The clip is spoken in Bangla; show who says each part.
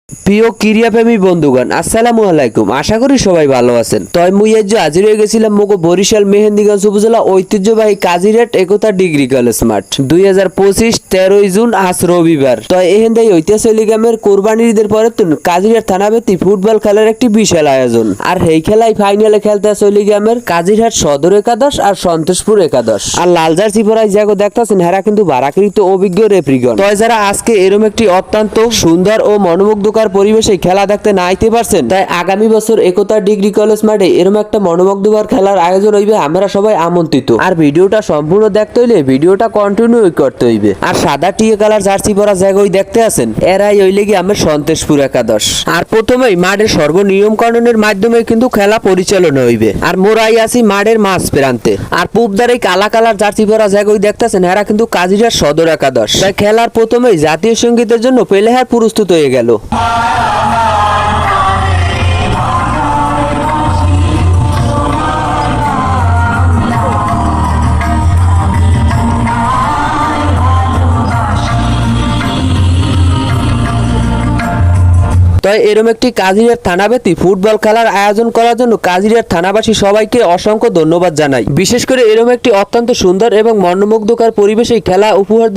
Speaker 1: প্রিয় ক্রীড়াপ্রেমী বন্ধুগণ, আসসালামু আলাইকুম। আশা করি সবাই ভালো আছেন। তয় মুই আজ হাজির হয়ে গেছিলাম মোগো বরিশাল মেহেন্দিগঞ্জ উপজেলা ঐতিহ্যবাহী কাজিরাট একতা ডিগ্রি কলেজ মাঠ 2025 13 জুন আজ রবিবার। তয় এহেন্দাই ঐতিহাসিক গ্রামের কোরবানির ঈদের পরে কাজিরাট থানাবেতি ফুটবল খেলার একটি বিশাল আয়োজন। আর এই খেলায় ফাইনালে খেলতে চলি গ্রামের কাজিরহাট সদর একাদশ আর সন্তোষপুর একাদশ। আর লাল জার্সি পরাই যাগো দেখতাছেন হেরা কিন্তু বারাকৃত অভিজ্ঞ রেফ্রিগণ। তয় যারা আজকে এরম একটি অত্যন্ত সুন্দর ও মনোমুগ্ধকর পরিবেশে খেলা দেখতে না আইতে পারছেন, তাই আগামী বছর একতা ডিগ্রি কলেজ মাঠে এরকম একটা মনোমুগ্ধকর খেলার আয়োজন হইবে। আমরা সবাই আমন্ত্রিত। আর ভিডিওটা সম্পূর্ণ দেখতে হইলে ভিডিওটা কন্টিনিউ করতে হইবে। আর সাদা টিয়ে কালার জার্সি পরা জায়গায় দেখতে আছেন, এরাই হইলে কি আমার সন্তোষপুর একাদশ। আর প্রথমেই মাঠের সর্বনিয়ম কানুনের মাধ্যমে কিন্তু খেলা পরিচালনা হইবে। আর মোরাই আছি মাঠের মাঝ প্রান্তে। আর পূবদারে কালা কালার জার্সি পরা জায়গায় দেখতেছেন, এরা কিন্তু কাজিরাট সদর একাদশ। তাই খেলার প্রথমেই জাতীয় সঙ্গীতের জন্য প্লেয়ার প্রস্তুত হয়ে গেল। তাই এরকম একটি কাজিরাট থানাব্যাপী ফুটবল খেলার আয়োজন করার জন্য কাজিরাট থানাবাসী সবাইকে অসংখ্য ধন্যবাদ জানাই। বিশেষ করে এরকম একটি অত্যন্ত সুন্দর এবং মনোমুগ্ধকর পরিবেশে খেলা উপহার